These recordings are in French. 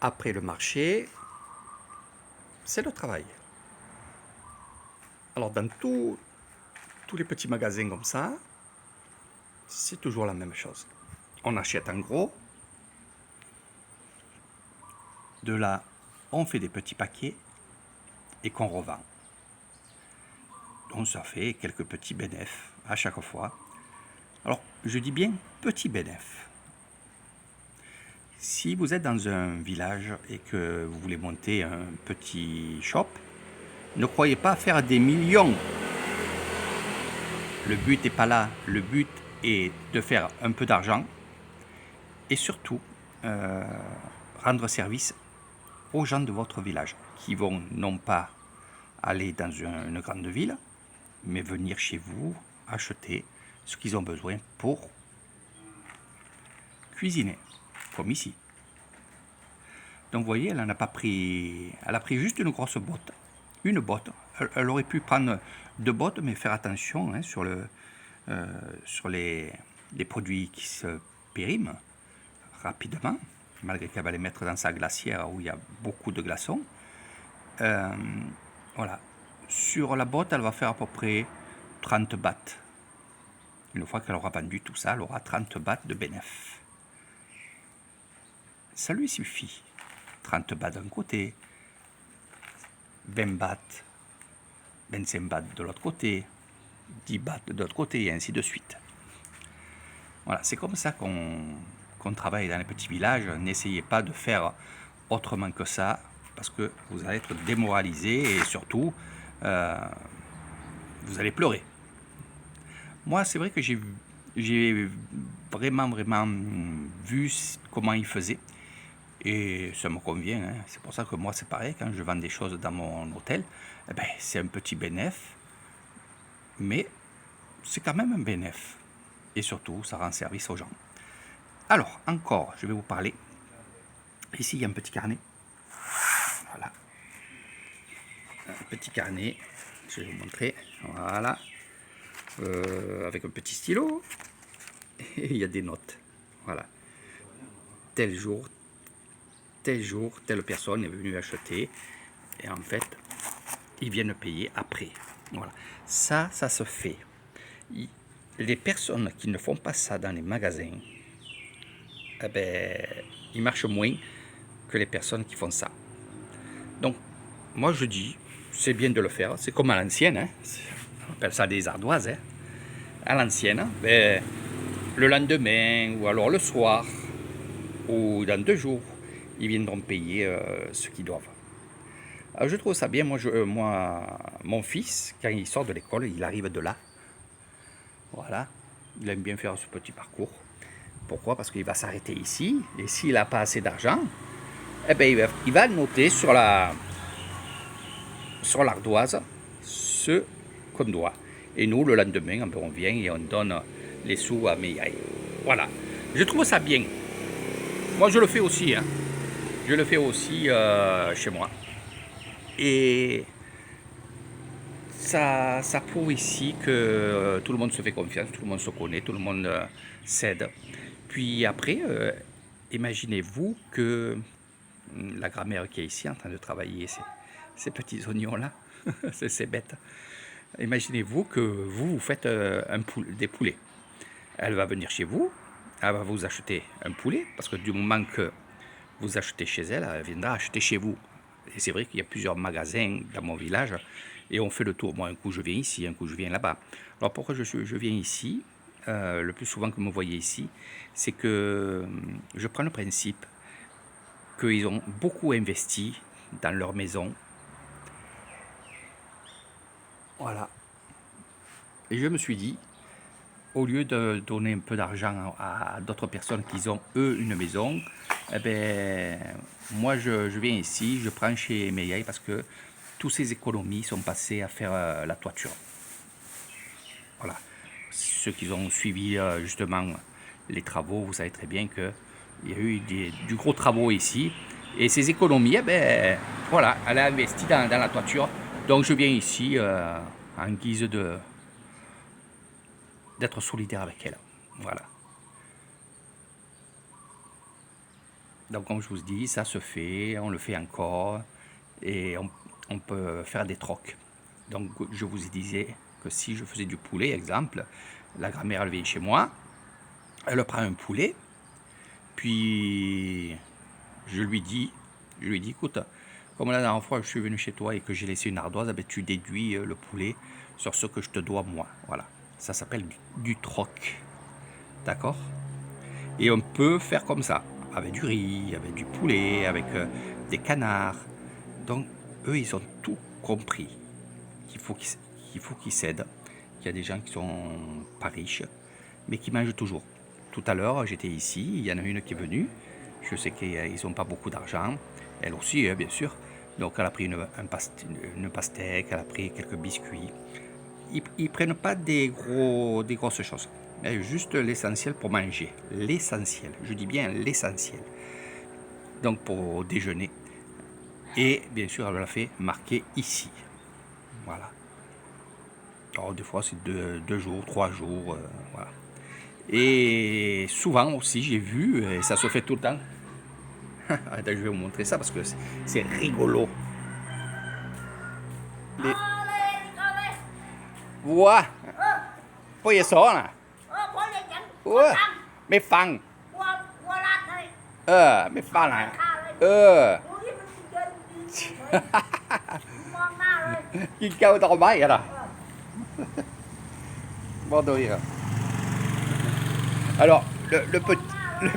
Après le marché, c'est le travail. Alors dans tous les petits magasins comme ça, c'est toujours la même chose. On achète en gros, de là on fait des petits paquets et qu'on revend. Donc ça fait quelques petits bénéfices à chaque fois. Alors je dis bien petits bénéfices. Si vous êtes dans un village et que vous voulez monter un petit shop, ne croyez pas faire des millions. Le but n'est pas là, le but est de faire un peu d'argent et surtout rendre service aux gens de votre village qui vont non pas aller dans une grande ville, mais venir chez vous acheter ce qu'ils ont besoin pour cuisiner, comme ici. Donc vous voyez, elle n'a pas pris, elle a pris juste une grosse botte, une botte. Elle aurait pu prendre 2 bottes, mais faire attention hein, sur les produits qui se périment rapidement, malgré qu'elle va les mettre dans sa glacière où il y a beaucoup de glaçons. Voilà. Sur la botte, elle va faire à peu près 30 bahts. Une fois qu'elle aura vendu tout ça, elle aura 30 bahts de bénéfice. Ça lui suffit. 30 bahts d'un côté, 20 bahts, 25 bahts de l'autre côté, 10 bahts de l'autre côté, et ainsi de suite. Voilà, c'est comme ça qu'on travaille dans les petits villages. N'essayez pas de faire autrement que ça, parce que vous allez être démoralisé et surtout, vous allez pleurer. Moi, c'est vrai que j'ai vraiment vu comment il faisait. Et ça me convient. Hein. C'est pour ça que moi, c'est pareil. Quand je vends des choses dans mon hôtel, eh ben, c'est un petit bénéfice. Mais c'est quand même un bénéfice. Et surtout, ça rend service aux gens. Alors, encore, je vais vous parler. Ici, il y a un petit carnet. Voilà. Un petit carnet. Je vais vous montrer. Voilà. Avec un petit stylo. Et il y a des notes. Voilà. Tel jour, telle personne est venue acheter. Et en fait, ils viennent payer après. Voilà. Ça se fait. Les personnes qui ne font pas ça dans les magasins, eh ben, ils marchent moins que les personnes qui font ça. Donc, moi je dis, c'est bien de le faire. C'est comme à l'ancienne. Hein. On appelle ça des ardoises. Hein. À l'ancienne, ben, le lendemain, ou alors le soir, ou dans 2 jours, ils viendront payer ce qu'ils doivent. Alors, je trouve ça bien. Moi, mon fils, quand il sort de l'école, il arrive de là. Voilà. Il aime bien faire ce petit parcours. Pourquoi? Parce qu'il va s'arrêter ici. Et s'il n'a pas assez d'argent, eh ben, il va noter sur l'ardoise ce qu'on doit. Et nous, le lendemain, on vient et on donne les sous à Meyaï. Voilà. Je trouve ça bien. Moi, je le fais aussi. Hein. Je le fais aussi chez moi. Et ça prouve ici que tout le monde se fait confiance, tout le monde se connaît, tout le monde s'aide. Puis après, imaginez-vous que la grand-mère qui est ici en train de travailler ces petits oignons-là, c'est bête. Imaginez-vous que vous faites des poulets. Elle va venir chez vous, elle va vous acheter un poulet, parce que du moment que vous achetez chez elle, elle viendra acheter chez vous. Et c'est vrai qu'il y a plusieurs magasins dans mon village, et on fait le tour. Moi, un coup je viens ici, un coup je viens là-bas. Alors pourquoi je viens ici le plus souvent que vous me voyez ici, c'est que je prends le principe qu'ils ont beaucoup investi dans leur maison. Voilà. Et je me suis dit, au lieu de donner un peu d'argent à d'autres personnes qui ont, eux, une maison, eh ben, moi, je viens ici, je prends chez Meyaï parce que toutes ces économies sont passées à faire la toiture. Voilà. Ceux qui ont suivi justement les travaux, vous savez très bien qu'il y a eu du gros travaux ici. Et ces économies, eh ben, voilà, elle a investi dans la toiture. Donc je viens ici en guise d'être solidaire avec elle. Voilà. Donc comme je vous dis, ça se fait, on le fait encore et on peut faire des trocs. Donc je vous disais que si je faisais du poulet, exemple, la grand-mère elle vient chez moi, elle prend un poulet, puis je lui dis, écoute, comme la dernière fois je suis venu chez toi et que j'ai laissé une ardoise, eh ben, tu déduis le poulet sur ce que je te dois moi. Voilà, ça s'appelle du troc. D'accord? Et on peut faire comme ça, avec du riz, avec du poulet, avec des canards. Donc, eux, ils ont tout compris qu'il faut qu'ils cèdent. Il y a des gens qui sont pas riches, mais qui mangent toujours. Tout à l'heure, j'étais ici, il y en a une qui est venue. Je sais qu'ils n'ont pas beaucoup d'argent. Elle aussi, bien sûr. Donc, elle a pris une pastèque, elle a pris quelques biscuits. Ils ne prennent pas des grosses choses. Mais juste l'essentiel pour manger. L'essentiel. Je dis bien l'essentiel. Donc, pour déjeuner. Et bien sûr, elle l'a fait marquer ici. Voilà. Alors, des fois, c'est 2 jours, 3 jours. Voilà. Et souvent aussi, j'ai vu, et ça se fait tout le temps. Attends, je vais vous montrer ça parce que c'est rigolo. Les... Wow! Pas y ça, là. Ouais. Mais fang. Mais fang, là.กินแก้วดอกไม้อะนะBon de rire. Alors, le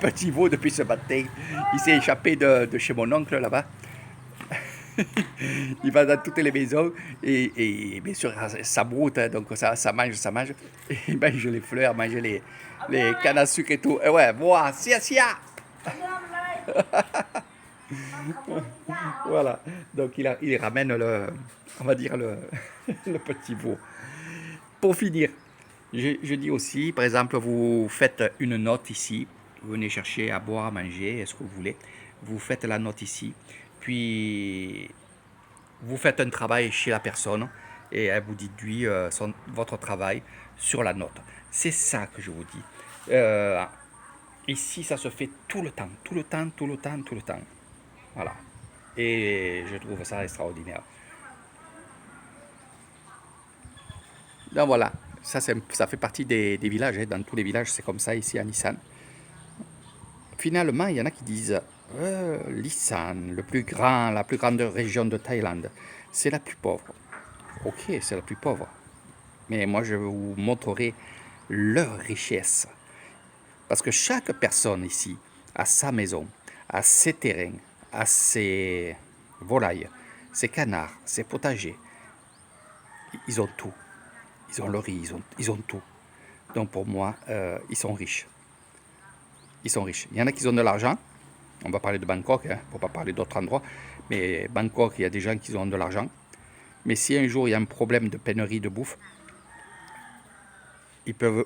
petit veau, depuis ce matin, il s'est échappé de chez mon oncle là-bas. Il va dans toutes les maisons et bien sûr, ça broute, hein, donc ça mange. Et il mange les fleurs, mange les cannes à sucre et tout. Et ouais, moi, sia. Voilà, donc il ramène on va dire le petit veau. Pour finir, je dis aussi, par exemple, vous faites une note ici, vous venez chercher à boire, à manger, ce que vous voulez, vous faites la note ici, puis vous faites un travail chez la personne et elle vous déduit votre travail sur la note. C'est ça que je vous dis. Ici, ça se fait tout le temps. Voilà. Et je trouve ça extraordinaire. Donc voilà, ça fait partie des villages. Hein. Dans tous les villages, c'est comme ça ici à Nissan. Finalement, il y en a qui disent l'Isan, la plus grande région de Thaïlande, c'est la plus pauvre. Ok, c'est la plus pauvre. Mais moi, je vous montrerai leur richesse. Parce que chaque personne ici a sa maison, a ses terrains, a ses volailles, ses canards, ses potagers. Ils ont tout. Ils ont le riz, ils ont tout. Donc pour moi, ils sont riches. Ils sont riches. Il y en a qui ont de l'argent. On va parler de Bangkok, hein, pour ne pas parler d'autres endroits. Mais Bangkok, il y a des gens qui ont de l'argent. Mais si un jour il y a un problème de pénurie de bouffe, ils peuvent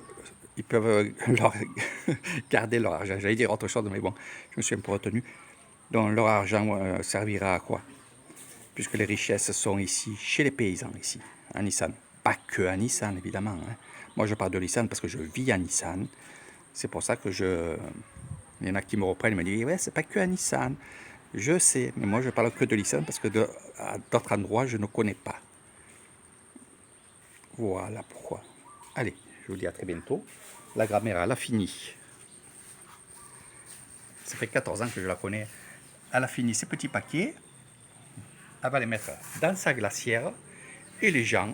garder leur argent. J'allais dire autre chose, mais bon, je me suis un peu retenu. Donc leur argent servira à quoi? Puisque les richesses sont ici, chez les paysans, ici, à Nissan. Pas que à Nissan, évidemment. Hein. Moi, je parle de Nissan parce que je vis à Nissan. C'est pour ça que il y en a qui me reprennent et me disent « Ouais, c'est pas que à Nissan. » Je sais, mais moi, je parle que de Nissan parce que à d'autres endroits, je ne connais pas. Voilà pourquoi. Allez, je vous dis à très bientôt. La grand-mère, elle a fini. Ça fait 14 ans que je la connais. Elle a fini ses petits paquets. Elle va les mettre dans sa glacière. Et les gens,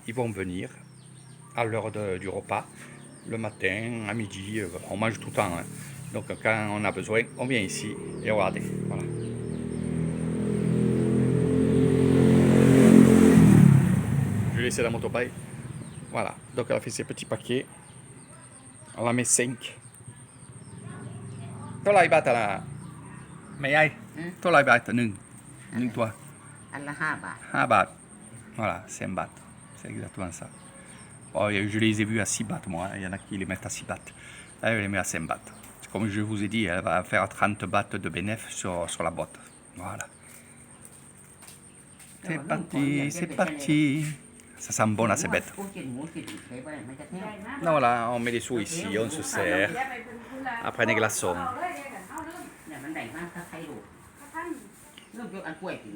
ils vont venir à l'heure du repas. Le matin, à midi, on mange tout le temps. Hein. Donc quand on a besoin, on vient ici et regardez. Voilà. Je vais laisser la motopaille. Voilà. Donc elle a fait ses petits paquets. On en met 5. Toi là, il bat à la. Mais aïe. Toi là, il bat à 1 toi. อันละ5 บาท 1 baht. Voilà, c'est 1 baht. C'est exactement ça. Bon, je les ai vus à 6 bahts, moi. Il y en a qui les mettent à 6 bahts. Elle les met à 5 bahts. Comme je vous ai dit, elle va faire 30 bahts de bénéfice sur la botte. Voilà. C'est parti, c'est parti. Ça sent bon là, c'est bête. ผู้กินหมูกินเคยบ่ได้มันจะแท้ง Non, voilà, on met les sous ici, on se sert. Après, des glaçons. เนี่ยมันได้มา นะถ้าใครรู้ ท่าน เรื่องเกี่ยวกับกล้วยกิน